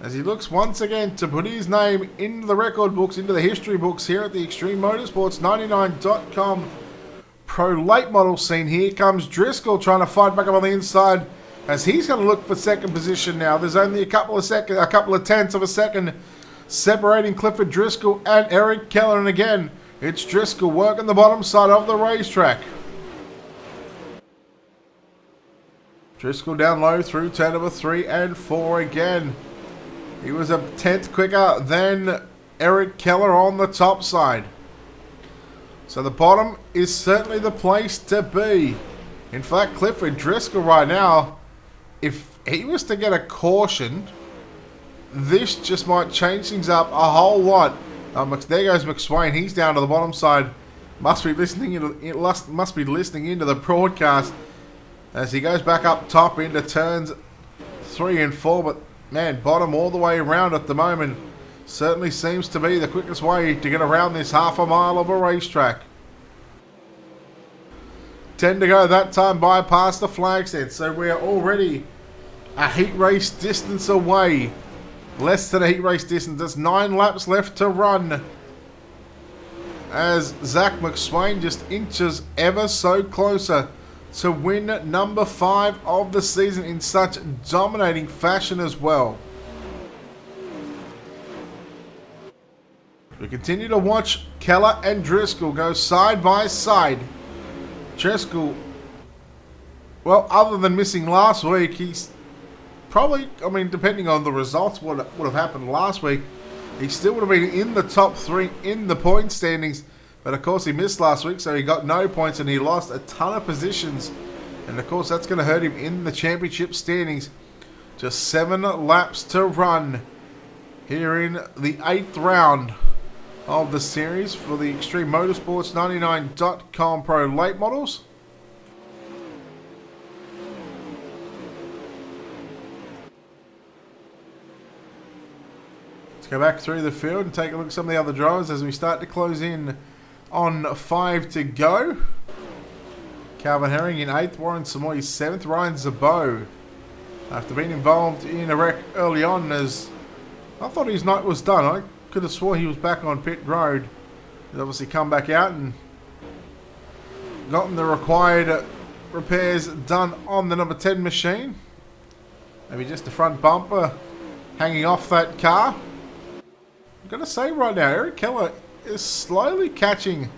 as he looks once again to put his name into the record books, into the history books here at the Extreme Motorsports 99.com Pro Late Model scene. Here comes Driscoll trying to fight back up on the inside as he's going to look for second position now. There's only a couple of tenths of a second separating Clifford Driscoll and Eric Keller. And again, it's Driscoll working the bottom side of the racetrack. Driscoll down low through turn number 3 and 4 again. He was a tenth quicker than Eric Keller on the top side. So the bottom is certainly the place to be. In fact, Clifford Driscoll right now, if he was to get a caution, this just might change things up a whole lot. There goes McSwain. He's down to the bottom side. Must be listening into the broadcast as he goes back up top into turns 3 and 4. But man, bottom all the way around at the moment certainly seems to be the quickest way to get around this half a mile of a racetrack. 10 to go that time by past the flag stand. So we are already a heat race distance away. Less than a heat race distance. There's 9 laps left to run as Zach McSwain just inches ever so closer to win number 5 of the season in such dominating fashion as well. We continue to watch Keller and Driscoll go side by side. Driscoll, well, other than missing last week, he's probably, I mean, depending on the results, what would have happened last week, he still would have been in the top 3 in the point standings. But of course he missed last week, so he got no points and he lost a ton of positions. And of course that's going to hurt him in the championship standings. Just 7 laps to run here in the 8th round of the series for the Extreme Motorsports 99.com Pro Late Models. Let's go back through the field and take a look at some of the other drivers as we start to close in on 5 to go. Calvin Herring in 8th, Warren Samoy 7th, Ryan Zabo, after being involved in a wreck early on, as I thought his night was done. I could have swore he was back on pit road. He's obviously come back out and gotten the required repairs done on the number 10 machine. Maybe just the front bumper hanging off that car. I've got to say right now, Eric Keller is slowly catching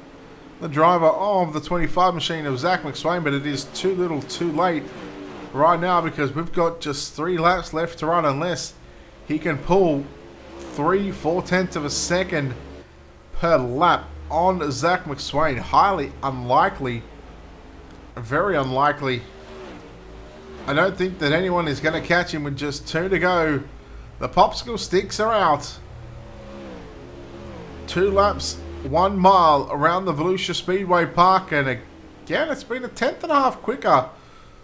the driver of the 25 machine of Zach McSwain, but it is too little too late right now because we've got just 3 laps left to run unless he can pull 3/4 of a second per lap on Zach McSwain. Highly unlikely, very unlikely. I don't think that anyone is going to catch him with just 2 to go. The popsicle sticks are out. 2 laps, 1 mile around the Volusia Speedway Park, and again, it's been a tenth and a half quicker.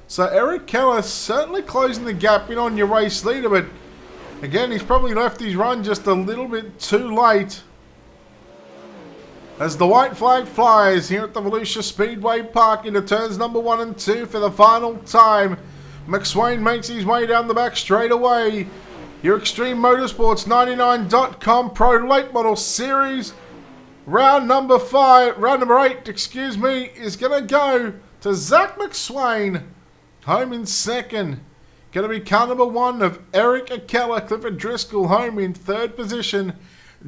So Eric Keller certainly closing the gap in on your race leader, but again, he's probably left his run just a little bit too late. As the white flag flies here at the Volusia Speedway Park into turns number 1 and 2 for the final time, McSwain makes his way down the back straight away. Your Extreme Motorsports 99.com Pro Late Model Series round number 8, is going to go to Zach McSwain, home in second. Going to be car number 1 of Eric Keller. Clifford Driscoll home in third position.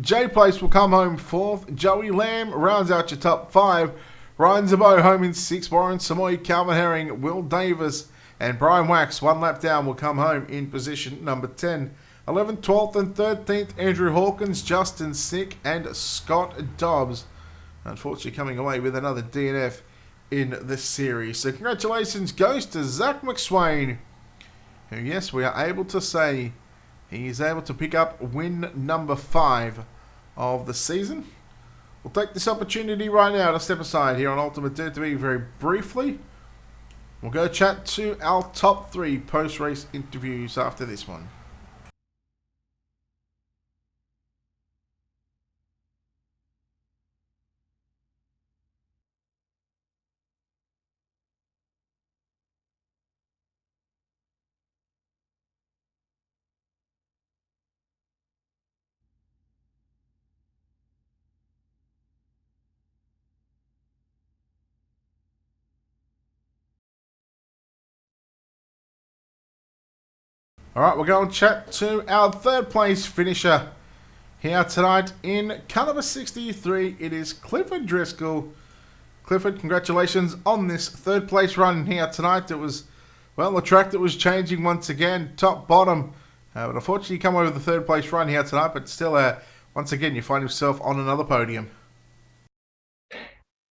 Jay Place will come home 4th. Joey Lamb rounds out your top 5. Ryan Zabo home in 6th. Warren Samoy, Calvin Herring, Will Davis, and Brian Wax, 1 lap down, will come home in position number 10. 11th, 12th, and 13th, Andrew Hawkins, Justin Sick, and Scott Dobbs. Unfortunately, coming away with another DNF in this series. So congratulations goes to Zach McSwain, who, yes, we are able to say he is able to pick up win number 5 of the season. We'll take this opportunity right now to step aside here on Ultimate Dirt TV very briefly. We'll go chat to our top 3 post-race interviews after this one. Alright, we're going to chat to our 3rd place finisher here tonight in car number 63. It is Clifford Driscoll. Clifford, congratulations on this 3rd place run here tonight. It was, well, the track that was changing once again, top, bottom. But unfortunately, you come over the 3rd place run here tonight, but still, once again, you find yourself on another podium.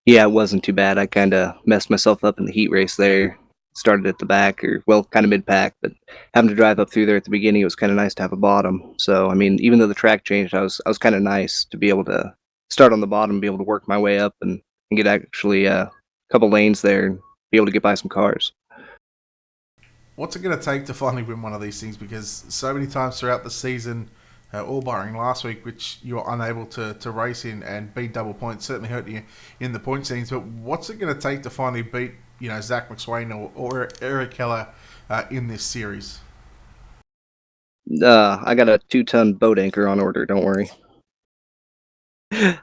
Yeah, it wasn't too bad. I kind of messed myself up in the heat race there. Started at the back, or, well, kind of mid-pack, but having to drive up through there at the beginning, it was kind of nice to have a bottom. So, I mean, even though the track changed, I was kind of nice to be able to start on the bottom, be able to work my way up and get actually a couple lanes there and be able to get by some cars.
What's it going to take to finally win one of these things? Because so many times throughout the season, all barring last week, which you were unable to race in and beat double points, certainly hurt you in the point scenes. But what's it going to take to finally beat, Zach McSwain or Eric Keller in this series?
I got a 2-ton boat anchor on order, don't worry.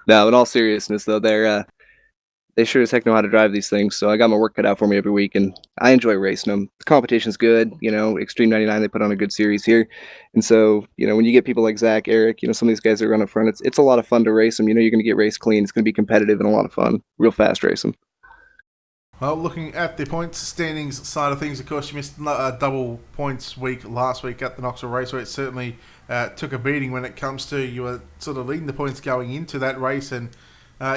No, in all seriousness, though, they sure as heck know how to drive these things, so I got my work cut out for me every week, and I enjoy racing them. The competition's good, Extreme 99, they put on a good series here, and so, when you get people like Zach, Eric, some of these guys that run up front, it's a lot of fun to race them. You're going to get race clean, it's going to be competitive and a lot of fun, real fast racing.
Well, looking at the points standings side of things, of course, you missed a double points week last week at the Knoxville Raceway. It certainly took a beating when it comes to you were sort of leading the points going into that race, and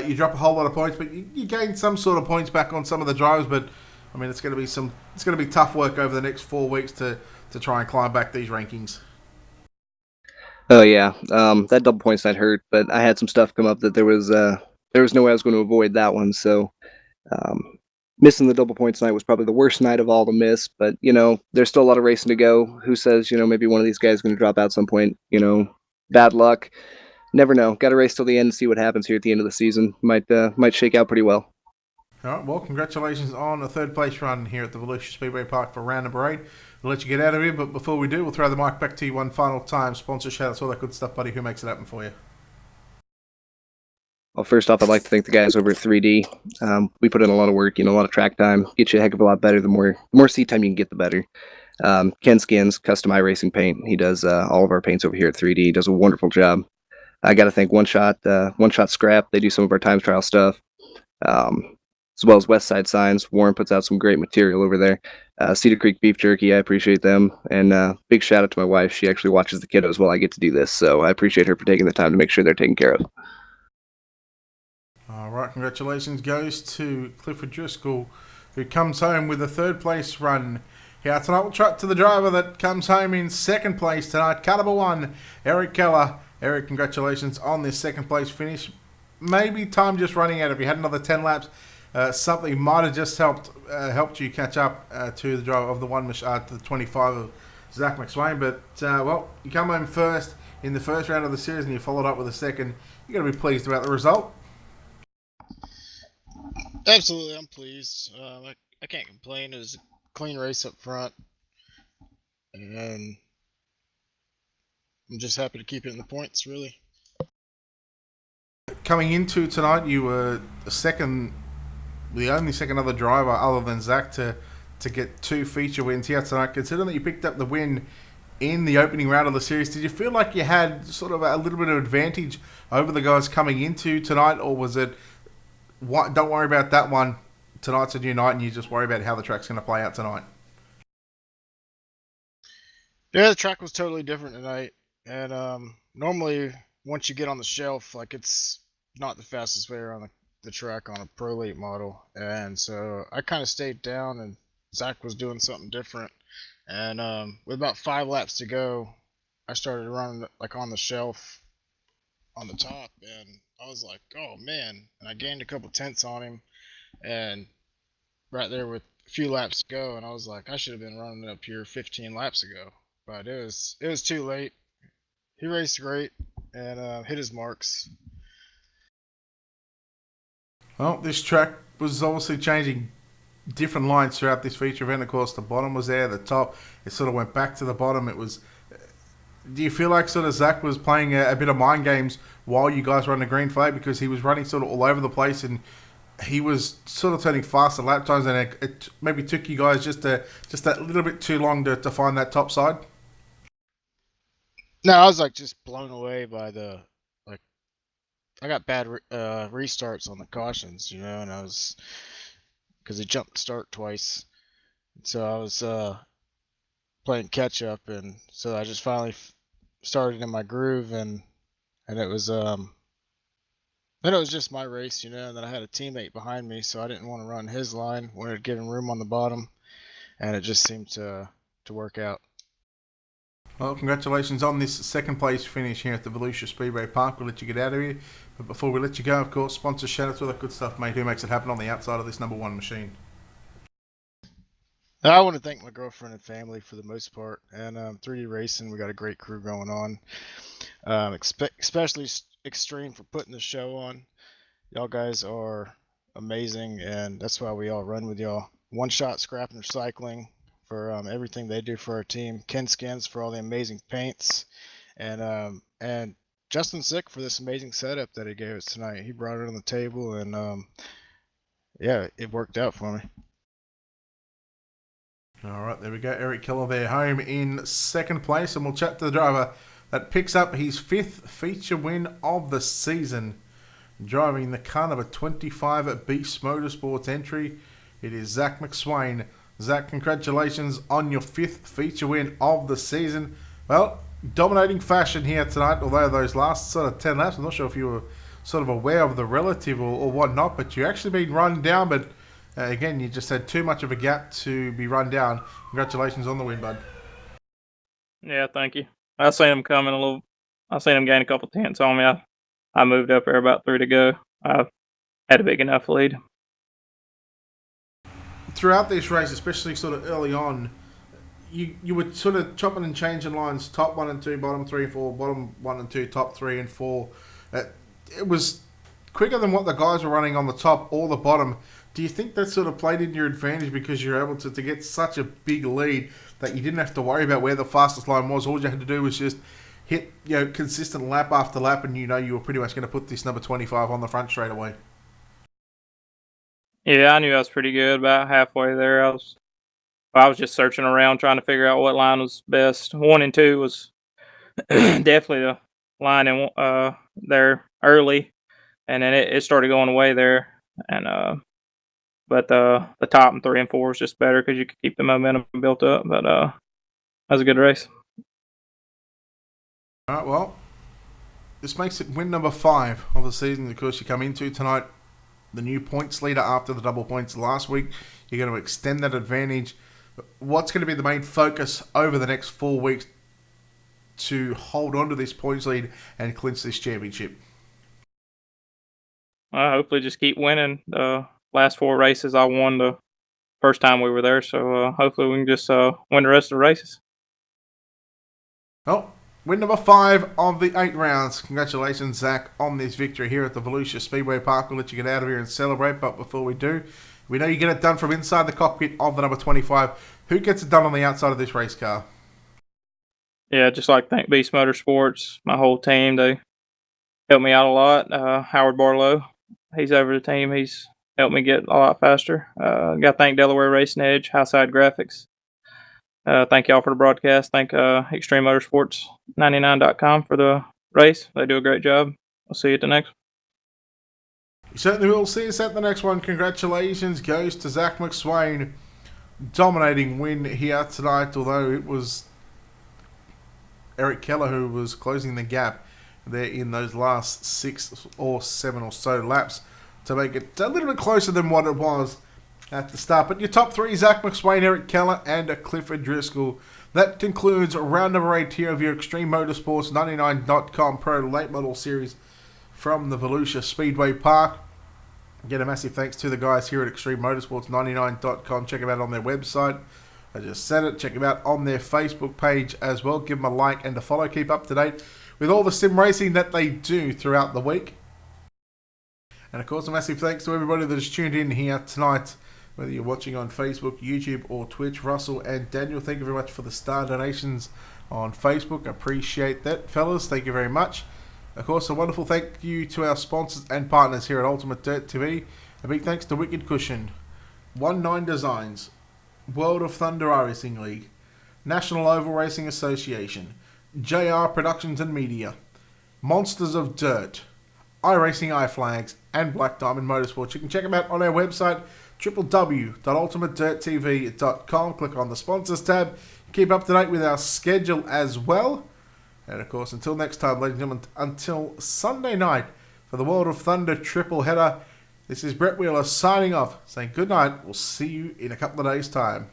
you drop a whole lot of points, but you gain some sort of points back on some of the drivers. But I mean, it's going to be tough work over the next 4 weeks to try and climb back these rankings.
Oh yeah, that double points night hurt, but I had some stuff come up that there was no way I was going to avoid that one, so. Missing the double points night was probably the worst night of all to miss, but, there's still a lot of racing to go. Who says, maybe one of these guys is going to drop out at some point, bad luck. Never know. Got to race till the end and see what happens here at the end of the season. Might shake out pretty well.
All right, well, congratulations on a 3rd place run here at the Volusia Speedway Park for round number 8. We'll let you get out of here, but before we do, we'll throw the mic back to you one final time. Sponsor shout-outs, all that good stuff, buddy. Who makes it happen for you?
Well, first off, I'd like to thank the guys over at 3D. We put in a lot of work, a lot of track time. Get you a heck of a lot better. The more seat time you can get, the better. Ken Skins, Custom Racing Paint. He does all of our paints over here at 3D. He does a wonderful job. I got to thank One Shot Scrap. They do some of our time trial stuff, as well as West Side Signs. Warren puts out some great material over there. Cedar Creek Beef Jerky, I appreciate them. And big shout out to my wife. She actually watches the kiddos while I get to do this, so I appreciate her for taking the time to make sure they're taken care of.
All right, congratulations goes to Clifford Driscoll, who comes home with a 3rd place run. Here tonight, we'll chat to the driver that comes home in 2nd place tonight. Car number 1, Eric Keller. Eric, congratulations on this second place finish. Maybe time just running out. If you had another 10 laps, something might have just helped you catch up to the driver of the to the 25 of Zach McSwain. But well, you come home first in the first round of the series, and you followed up with a second. You got to be pleased about the result.
Absolutely, I'm pleased. I can't complain. It was a clean race up front, and I'm just happy to keep it in the points, really.
Coming into tonight, you were the only second other driver other than Zach to get 2 feature wins here tonight. Considering that you picked up the win in the opening round of the series, did you feel like you had sort of a little bit of advantage over the guys coming into tonight, or was it, don't worry about that one, tonight's a new night and you just worry about how the track's going to play out tonight?
Yeah, the track was totally different tonight, and normally once you get on the shelf, like, it's not the fastest way around the track on a Pro Elite model, and so I kind of stayed down, and Zach was doing something different, and with about 5 laps to go, I started running like on the shelf on the top, and I was like, oh man, and I gained a couple tenths on him, and right there with a few laps to go, and I was like, I should have been running up here 15 laps ago, but it was too late. He raced great and hit his marks.
Well, this track was obviously changing different lines throughout this feature event. Of course, the bottom was there, the top, it sort of went back to the bottom. It was. Do you feel like sort of Zach was playing a bit of mind games while you guys were on the green flag, because he was running sort of all over the place and he was sort of turning faster lap times, and it maybe took you guys just that little bit too long to find that top side?
No, I was like just blown away by I got bad restarts on the cautions, and I was, because he jumped start twice, so I was playing catch up, and so I just finally started in my groove, and it was then it was just my race, and then I had a teammate behind me, so I didn't want to run his line, wanted to give him room on the bottom, and it just seemed to work out.
Well, congratulations on this second place finish here at the Volusia Speedway Park. We'll let you get out of here. But before we let you go, of course, sponsor shout-outs, all that good stuff, mate. Who makes it happen on the outside of this number 1 machine?
I want to thank my girlfriend and family for the most part. And 3D Racing, we got a great crew going on. Especially Extreme for putting the show on. Y'all guys are amazing, and that's why we all run with y'all. One Shot Scrap and Recycling for everything they do for our team. Ken Skins for all the amazing paints, and Justin Sick for this amazing setup that he gave us tonight. He brought it on the table, and yeah, it worked out for me.
All right, there we go. Eric Keller there, home in second place, and we'll chat to the driver that picks up his 5th feature win of the season, driving the car number 25 at Beast Motorsports entry. It is Zach McSwain. Zach, congratulations on your 5th feature win of the season. Well, dominating fashion here tonight, although those last sort of 10 laps, I'm not sure if you were sort of aware of the relative or whatnot, but you actually been run down, but again, you just had too much of a gap to be run down. Congratulations on the win, bud.
Yeah, thank you. I seen him coming a little. I seen him gain a couple tenths on me. I moved up there about 3 to go. I had a big enough lead.
Throughout this race, especially sort of early on, you were sort of chopping and changing lines, top 1 and 2, bottom 3 and 4, bottom 1 and 2, top 3 and 4. It was quicker than what the guys were running on the top or the bottom. Do you think that sort of played in your advantage because you're able to get such a big lead that you didn't have to worry about where the fastest line was? All you had to do was just hit consistent lap after lap, and you were pretty much going to put this number 25 on the front straight away.
Yeah, I knew I was pretty good about halfway there. I was just searching around trying to figure out what line was best. 1 and 2 was definitely the line in there early, and then it started going away there. And but the top and 3 and 4 was just better because you could keep the momentum built up. But that was a good race.
All right, well, this makes it win number 5 of the season. Of course, you come into tonight the new points leader after the double points last week. You're going to extend that advantage. What's going to be the main focus over the next 4 weeks
to hold on to this points lead and clinch this championship?
Hopefully just keep winning. Last 4 races I won the first time we were there, so hopefully we can just win the rest of the races.
Well, win number 5 of the 8 rounds. Congratulations, Zach, on this victory here at the Volusia Speedway Park. We'll let you get out of here and celebrate, but before we do, we know you get it done from inside the cockpit of the number 25. Who gets it done on the outside of this race car?
Yeah, just like thank Beast Motorsports, my whole team. They helped me out a lot. Howard Barlow, he's over the team. He's helped me get a lot faster. Got to thank Delaware Racing Edge, Highside Graphics. Thank y'all for the broadcast. Thank Extreme Motorsports 99.com for the race. They do a great job. I'll see you at the next one.
You certainly will see us at the next one. Congratulations goes to Zach McSwain. Dominating win here tonight, although it was Eric Keller who was closing the gap there in those last 6 or 7 or so laps to make it a little bit closer than what it was at the start. But your top 3, Zach McSwain, Eric Keller, and Clifford Driscoll. That concludes round number 8 here of your Extreme Motorsports 99.com Pro Late Model Series from the Volusia Speedway Park. Again, a massive thanks to the guys here at Extreme Motorsports 99.com. Check them out on their website. I just said it. Check them out on their Facebook page as well. Give them a like and a follow. Keep up to date with all the sim racing that they do throughout the week. And of course, a massive thanks to everybody that has tuned in here tonight, whether you're watching on Facebook, YouTube, or Twitch. Russell and Daniel, thank you very much for the star donations on Facebook. Appreciate that, fellas. Thank you very much. Of course, a wonderful thank you to our sponsors and partners here at Ultimate Dirt TV. A big thanks to Wicked Cushion, 19 Designs, World of Thunder iRacing League, National Oval Racing Association, JR Productions and Media, Monsters of Dirt, iRacing iFlags, and Black Diamond Motorsports. You can check them out on our website, www.ultimatedirttv.com. Click on the Sponsors tab. Keep up to date with our schedule as well. And of course, until next time, ladies and gentlemen, until Sunday night for the World of Thunder triple header, this is Brett Wheeler signing off, saying good night. We'll see you in a couple of days' time.